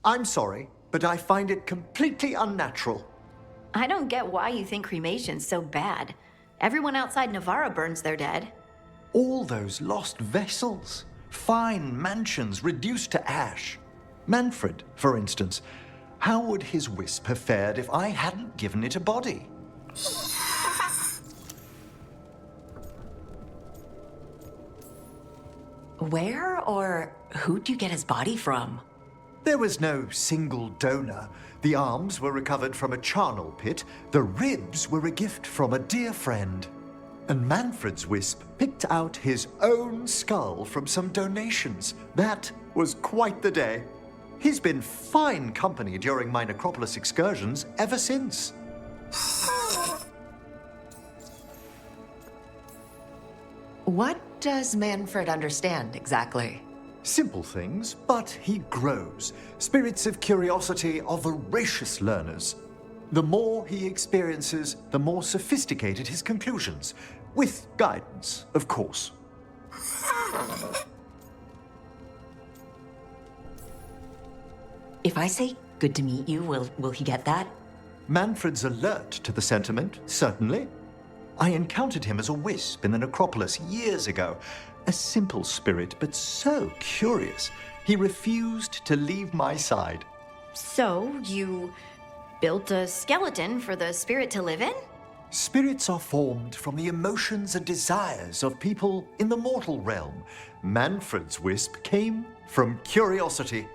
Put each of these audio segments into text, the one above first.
I'm sorry, but I find it completely unnatural. I don't get why you think cremation's so bad. Everyone outside Navarra burns their dead. All those lost vessels, fine mansions reduced to ash. Manfred, for instance, how would his wisp have fared if I hadn't given it a body? Where or who'd you get his body from? There was no single donor. The arms were recovered from a charnel pit. The ribs were a gift from a dear friend. And Manfred's wisp picked out his own skull from some donations. That was quite the day. He's been fine company during my necropolis excursions ever since. What does Manfred understand exactly? Simple things, but he grows. Spirits of curiosity are voracious learners. The more he experiences, the more sophisticated his conclusions. With guidance, of course. If I say good to meet you, will he get that? Manfred's alert to the sentiment, certainly. I encountered him as a wisp in the necropolis years ago. A simple spirit, but so curious. He refused to leave my side. So, you built a skeleton for the spirit to live in? Spirits are formed from the emotions and desires of people in the mortal realm. Manfred's wisp came from curiosity.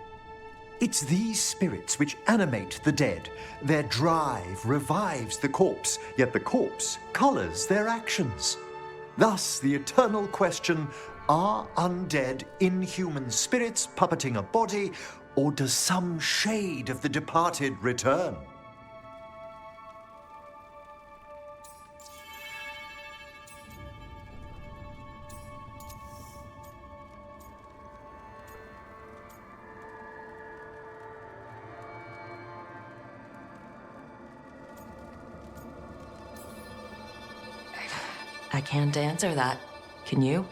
It's these spirits which animate the dead. Their drive revives the corpse, yet the corpse colors their actions. Thus, the eternal question, are undead inhuman spirits puppeting a body, or does some shade of the departed return? I can't answer that. Can you?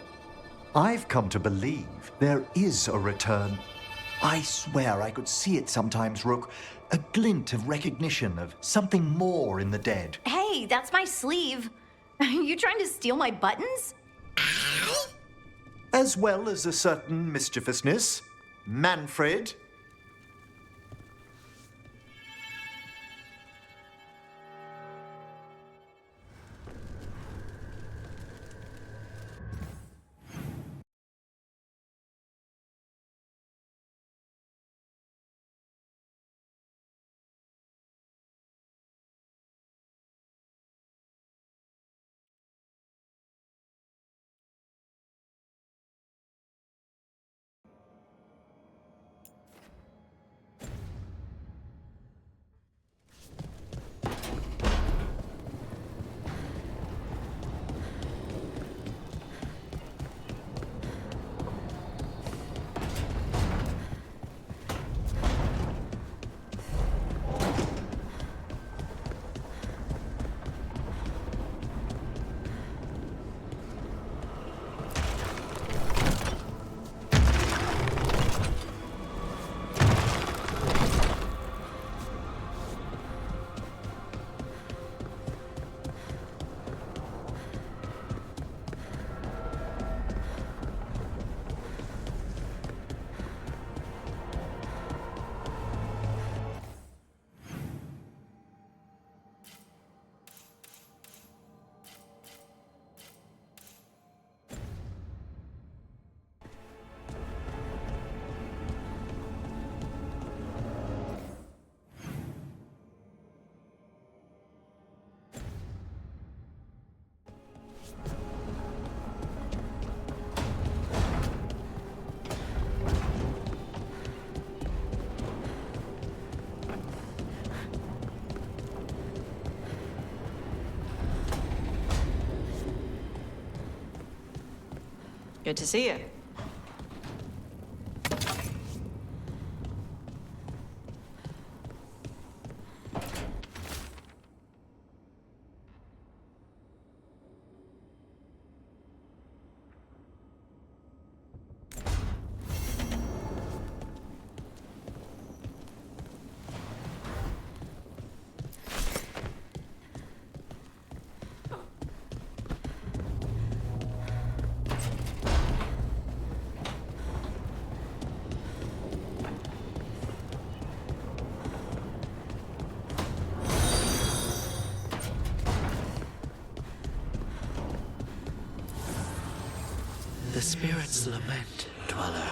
I've come to believe there is a return. I swear I could see it sometimes, Rook. A glint of recognition of something more in the dead. Hey, that's my sleeve. You trying to steal my buttons? As well as a certain mischievousness. Manfred. Good to see you. The spirits lament, dweller.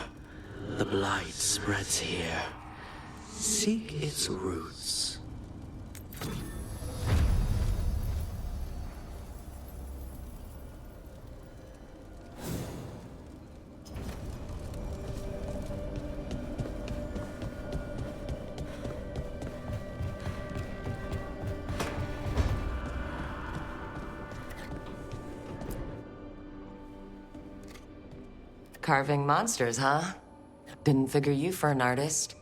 The blight spreads here. Seek its roots. Carving monsters, huh? Didn't figure you for an artist.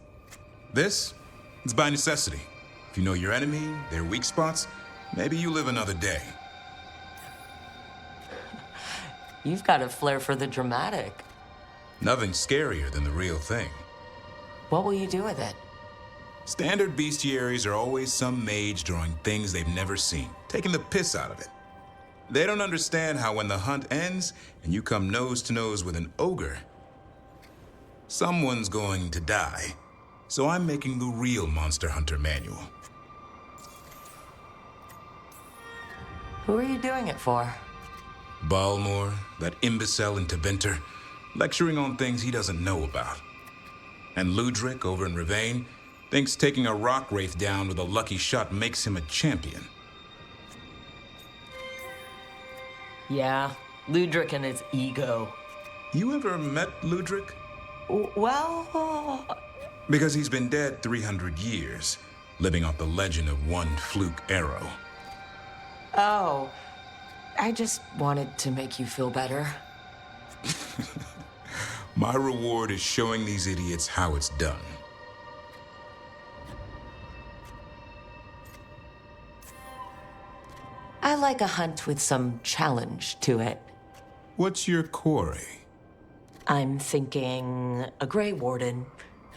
This? It's by necessity. If you know your enemy, their weak spots, maybe you live another day. You've got a flair for the dramatic. Nothing scarier than the real thing. What will you do with it? Standard bestiaries are always some mage drawing things they've never seen, taking the piss out of it. They don't understand how when the hunt ends and you come nose to nose with an ogre, someone's going to die. So I'm making the real Monster Hunter manual. Who are you doing it for? Balmor, that imbecile in Tebinter, lecturing on things he doesn't know about. And Ludric over in Ravane thinks taking a rock wraith down with a lucky shot makes him a champion. Yeah, Ludric and his ego. You ever met Ludric? Well... Because he's been dead 300 years, living off the legend of one fluke arrow. Oh, I just wanted to make you feel better. My reward is showing these idiots how it's done. I like a hunt with some challenge to it. What's your quarry? I'm thinking a Grey Warden.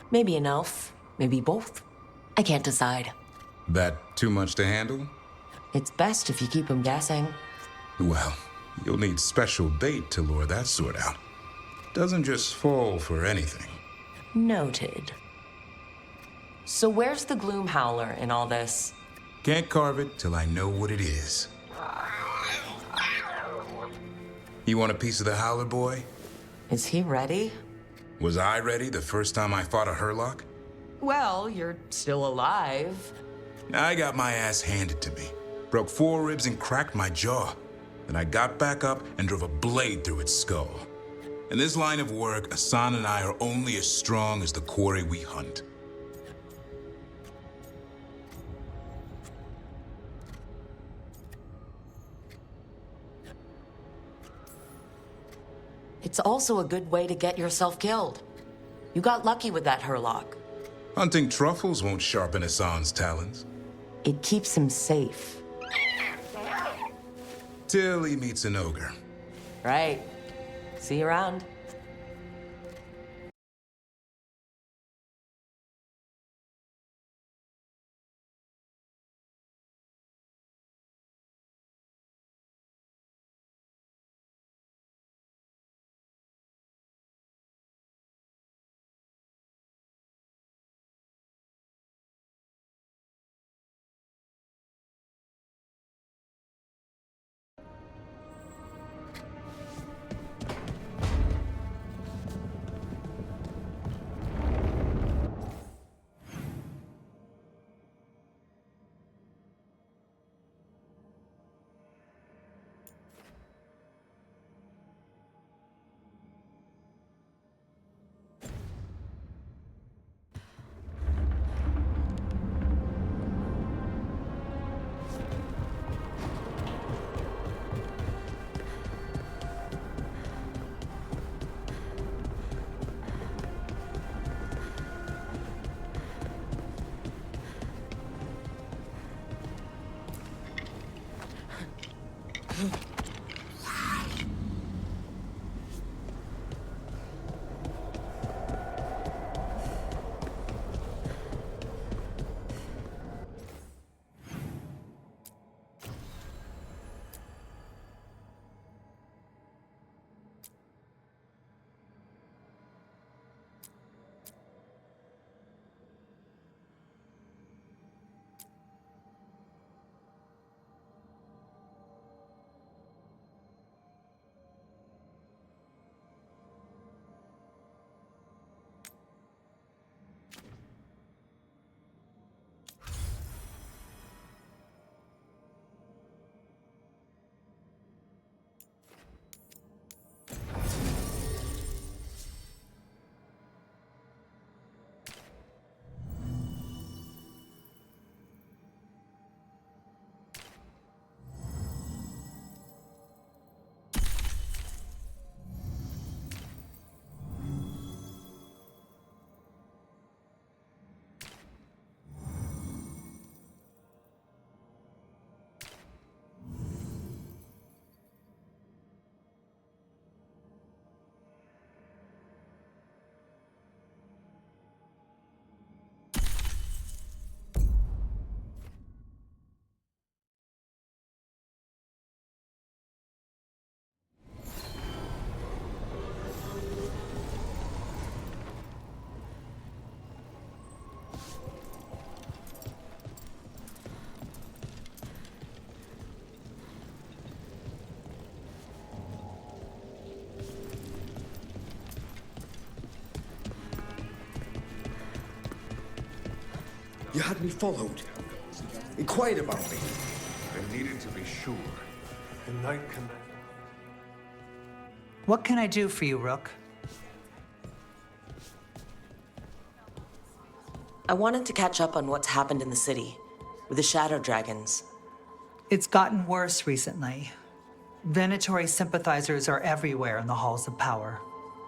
Maybe an elf. Maybe both. I can't decide. That too much to handle? It's best if you keep them guessing. Well, you'll need special bait to lure that sort out. Doesn't just fall for anything. Noted. So where's the Gloom Howler in all this? Can't carve it till I know what it is. You want a piece of the Howler boy? Is he ready? Was I ready the first time I fought a Hurlock? Well, you're still alive. I got my ass handed to me. Broke 4 ribs and cracked my jaw. Then I got back up and drove a blade through its skull. In this line of work, Asan and I are only as strong as the quarry we hunt. It's also a good way to get yourself killed. You got lucky with that Hurlock. Hunting truffles won't sharpen Asan's talons. It keeps him safe. Till he meets an ogre. Right. See you around. You had me followed. Inquired about me. I needed to be sure. The Knight Commander. What can I do for you, Rook? I wanted to catch up on what's happened in the city with the Shadow Dragons. It's gotten worse recently. Venatori sympathizers are everywhere in the halls of power.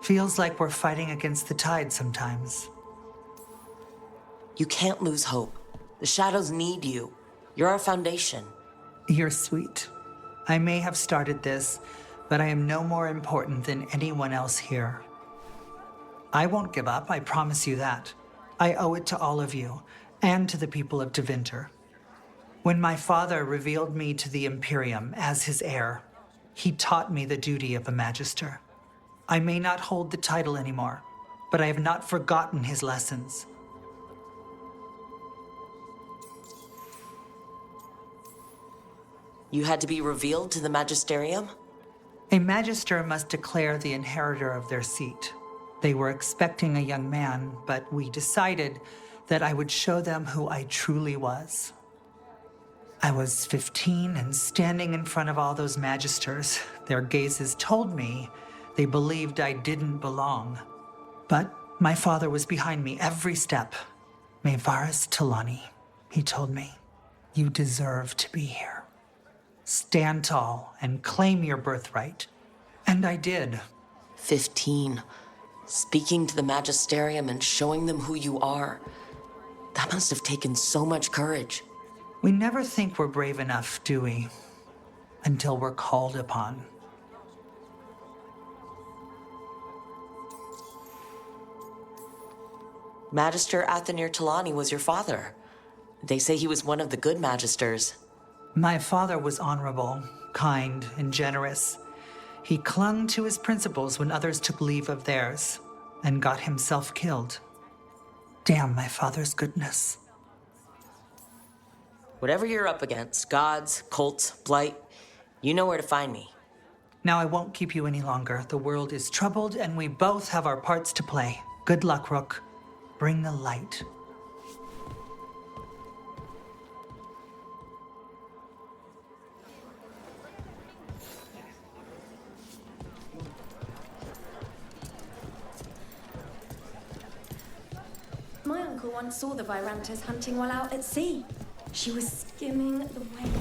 Feels like we're fighting against the tide sometimes. You can't lose hope. The Shadows need you. You're our foundation. You're sweet. I may have started this, but I am no more important than anyone else here. I won't give up, I promise you that. I owe it to all of you, and to the people of Deventer. When my father revealed me to the Imperium as his heir, he taught me the duty of a Magister. I may not hold the title anymore, but I have not forgotten his lessons. You had to be revealed to the Magisterium? A Magister must declare the inheritor of their seat. They were expecting a young man, but we decided that I would show them who I truly was. I was 15 and standing in front of all those Magisters. Their gazes told me they believed I didn't belong. But my father was behind me every step. Maevaris Talani, he told me, you deserve to be here. Stand tall and claim your birthright. And I did. 15. Speaking to the Magisterium and showing them who you are. That must have taken so much courage. We never think we're brave enough, do we? Until we're called upon. Magister Athenir Talani was your father. They say he was one of the good Magisters. My father was honorable, kind, and generous. He clung to his principles when others took leave of theirs, and got himself killed. Damn my father's goodness. Whatever you're up against, gods, cults, blight, you know where to find me. Now I won't keep you any longer. The world is troubled, and we both have our parts to play. Good luck, Rook. Bring the light. My uncle once saw the Virantas hunting while out at sea. She was skimming the waves.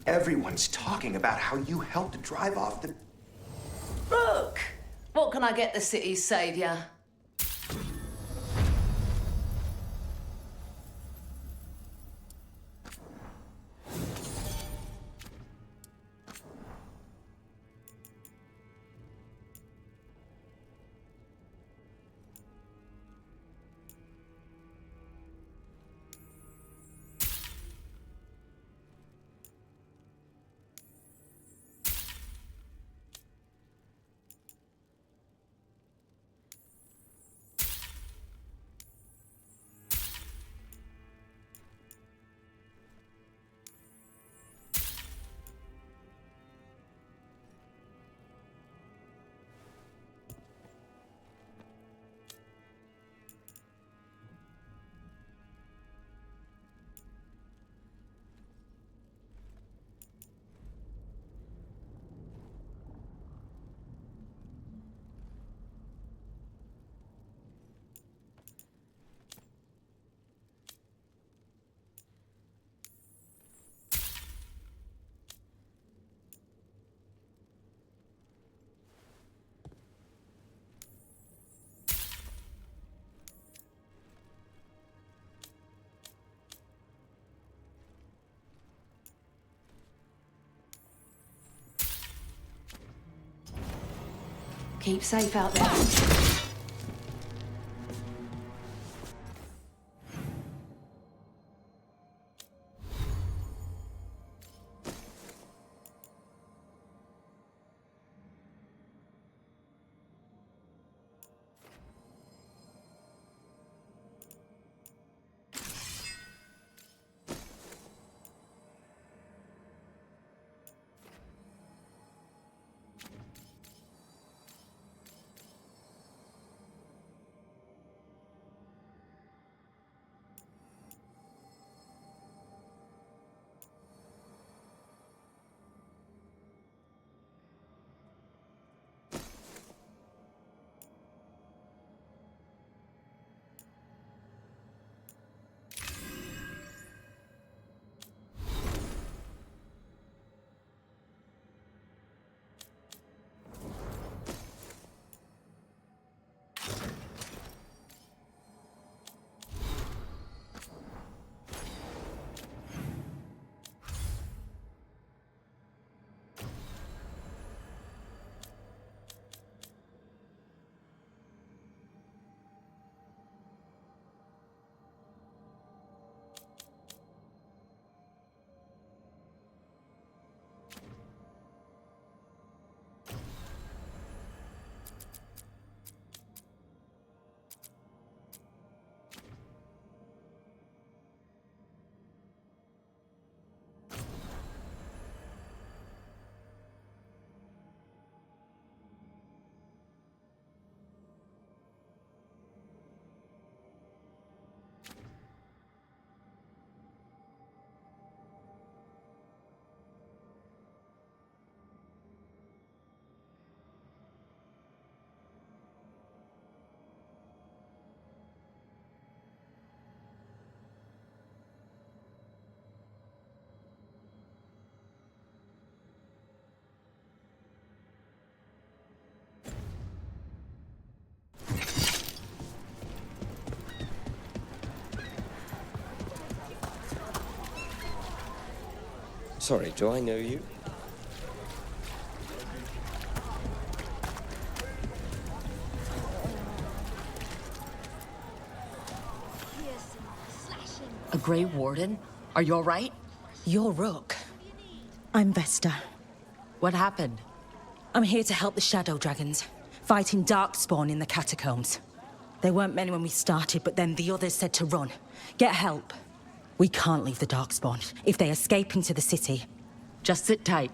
Everyone's talking about how you helped drive off the... Rook! What can I get the city's saviour? Keep safe out there. Sorry, do I know you? A Grey Warden? Are you all right? You're Rook. I'm Vesta. What happened? I'm here to help the Shadow Dragons, fighting Darkspawn in the catacombs. There weren't many when we started, but then the others said to run. Get help. We can't leave the Darkspawn if they escape into the city. Just sit tight.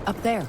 Up there.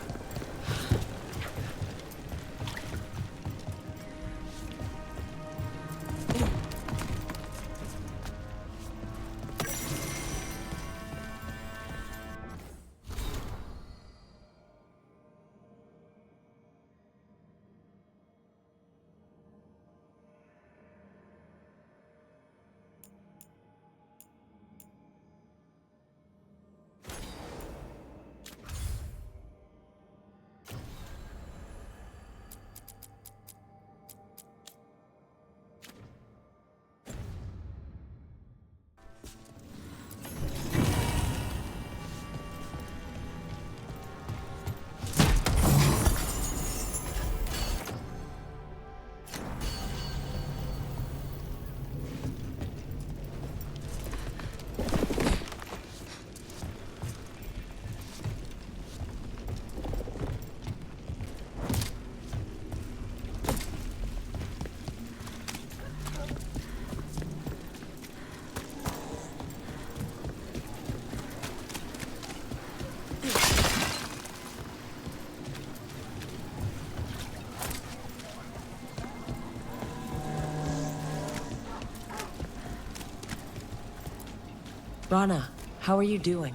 Rana, how are you doing?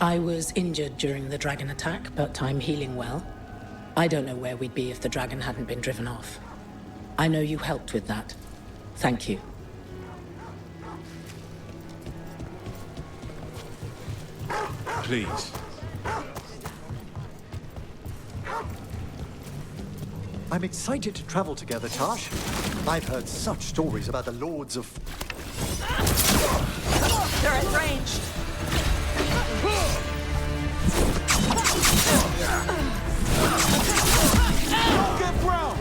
I was injured during the dragon attack, but I'm healing well. I don't know where we'd be if the dragon hadn't been driven off. I know you helped with that. Thank you. Please. I'm excited to travel together, Tash. I've heard such stories about the lords of... They're at range. Get brown!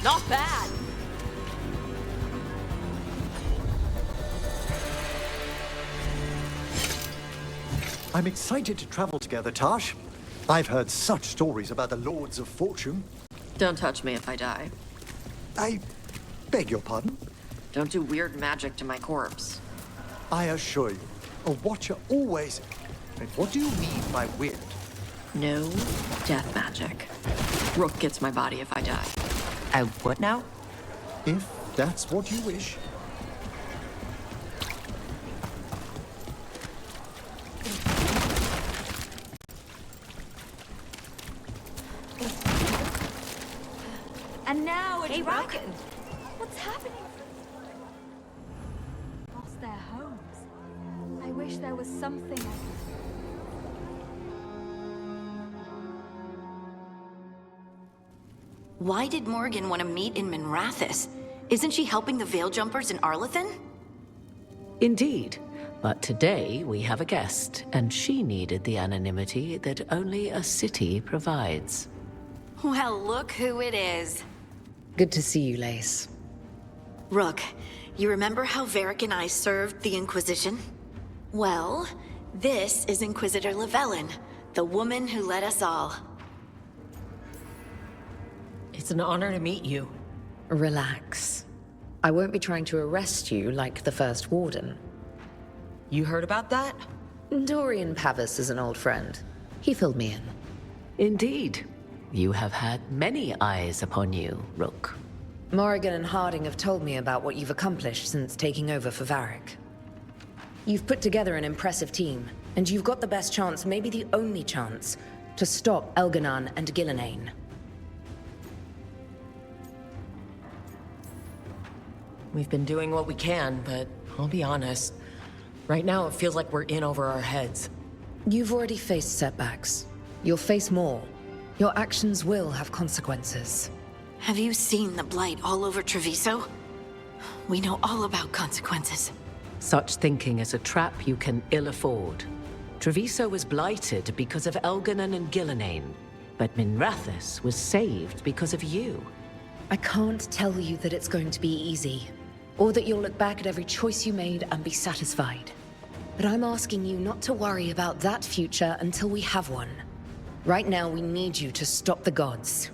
Not bad. I'm excited to travel together, Tash. I've heard such stories about the Lords of Fortune. Don't touch me if I die. I beg your pardon? Don't do weird magic to my corpse. I assure you, a watcher always... What do you mean by weird? No death magic. Rook gets my body if I die. I what now? If that's what you wish. And now a Hey, Rook. dragon. What's happening? Lost their homes. I wish there was something I could... Why did Morgan want to meet in Minrathous? Isn't she helping the Veil Jumpers in Arlathan? Indeed. But today we have a guest, and she needed the anonymity that only a city provides. Well, look who it is. Good to see you, Lace. Rook, you remember how Varric and I served the Inquisition? Well, this is Inquisitor Llewellyn, the woman who led us all. It's an honor to meet you. Relax. I won't be trying to arrest you like the first warden. You heard about that? Dorian Pavis is an old friend. He filled me in. Indeed. You have had many eyes upon you, Rook. Morrigan and Harding have told me about what you've accomplished since taking over for Varric. You've put together an impressive team, and you've got the best chance, maybe the only chance, to stop Elganon and Gillenane. We've been doing what we can, but I'll be honest. Right now, it feels like we're in over our heads. You've already faced setbacks. You'll face more. Your actions will have consequences. Have you seen the blight all over Treviso? We know all about consequences. Such thinking is a trap you can ill afford. Treviso was blighted because of Elganon and Gillenane, but Minrathous was saved because of you. I can't tell you that it's going to be easy, or that you'll look back at every choice you made and be satisfied. But I'm asking you not to worry about that future until we have one. Right now, we need you to stop the gods.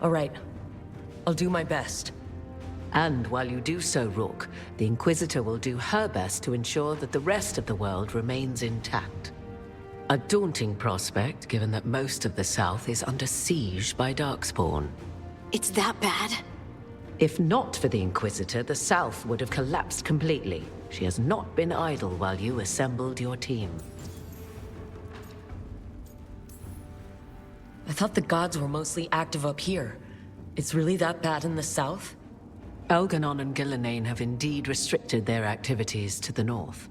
All right. I'll do my best. And while you do so, Rook, the Inquisitor will do her best to ensure that the rest of the world remains intact. A daunting prospect, given that most of the South is under siege by Darkspawn. It's that bad? If not for the Inquisitor, the South would have collapsed completely. She has not been idle while you assembled your team. I thought the gods were mostly active up here. It's really that bad in the south? Elganon and Gillenane have indeed restricted their activities to the north.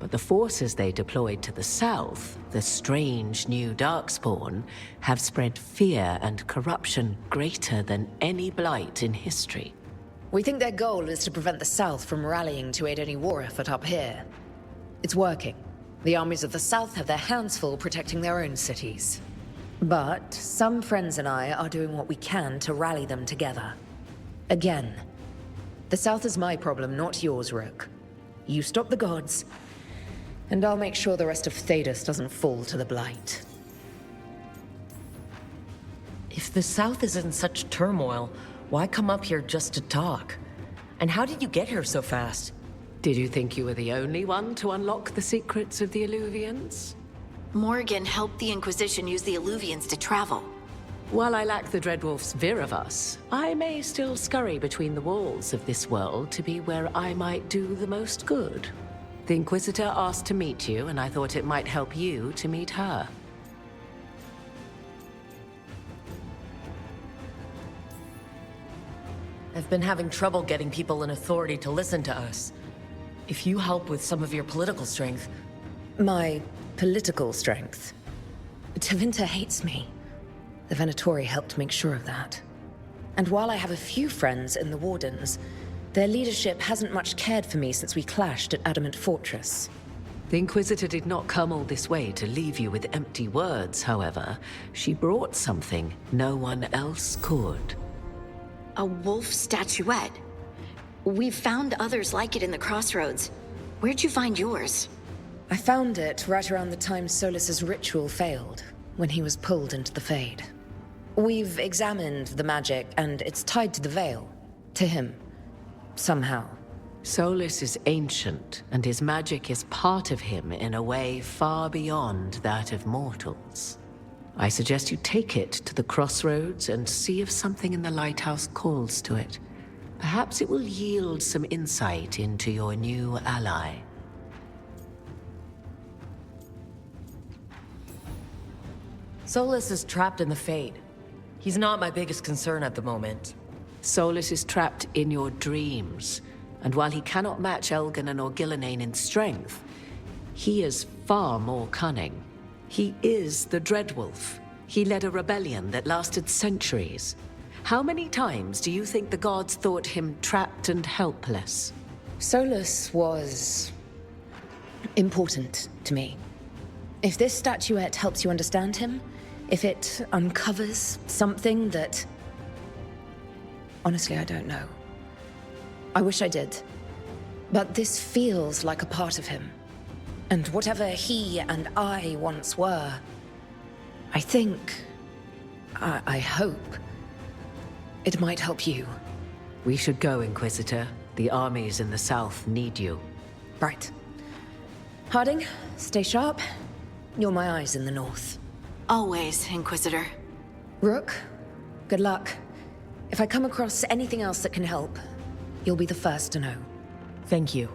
But the forces they deployed to the south, the strange new Darkspawn, have spread fear and corruption greater than any blight in history. We think their goal is to prevent the South from rallying to aid any war effort up here. It's working. The armies of the South have their hands full protecting their own cities. But some friends and I are doing what we can to rally them together. Again, the South is my problem, not yours, Rook. You stop the gods, and I'll make sure the rest of Thedas doesn't fall to the blight. If the south is in such turmoil, why come up here just to talk? And how did you get here so fast? Did you think you were the only one to unlock the secrets of the Illuvians? Morgan helped the Inquisition use the Illuvians to travel. While I lack the Dreadwolf's Viravus, I may still scurry between the walls of this world to be where I might do the most good. The Inquisitor asked to meet you, and I thought it might help you to meet her. I've been having trouble getting people in authority to listen to us. If you help with some of your political strength... My political strength? Tevinter hates me. The Venatori helped make sure of that. And while I have a few friends in the Wardens, their leadership hasn't much cared for me since we clashed at Adamant Fortress. The Inquisitor did not come all this way to leave you with empty words, however. She brought something no one else could. A wolf statuette. We've found others like it in the crossroads. Where'd you find yours? I found it right around the time Solus's ritual failed. when he was pulled into the Fade. We've examined the magic, and it's tied to the Veil. To him. Somehow. Solus is ancient, and his magic is part of him in a way far beyond that of mortals. I suggest you take it to the crossroads and see if something in the lighthouse calls to it. Perhaps it will yield some insight into your new ally. Solus is trapped in the Fade. He's not my biggest concern at the moment. Solus is trapped in your dreams, and while he cannot match Elganon or Gillenane in strength, he is far more cunning. He is the Dreadwolf. He led a rebellion that lasted centuries. How many times do you think the gods thought him trapped and helpless? Solus was important to me. If this statuette helps you understand him, if it uncovers something that... Honestly, I don't know. I wish I did. But this feels like a part of him. And whatever he and I once were, I think... I hope... it might help you. We should go, Inquisitor. The armies in the south need you. Right. Harding, stay sharp. You're my eyes in the north. Always, Inquisitor. Rook, good luck. If I come across anything else that can help, you'll be the first to know. Thank you.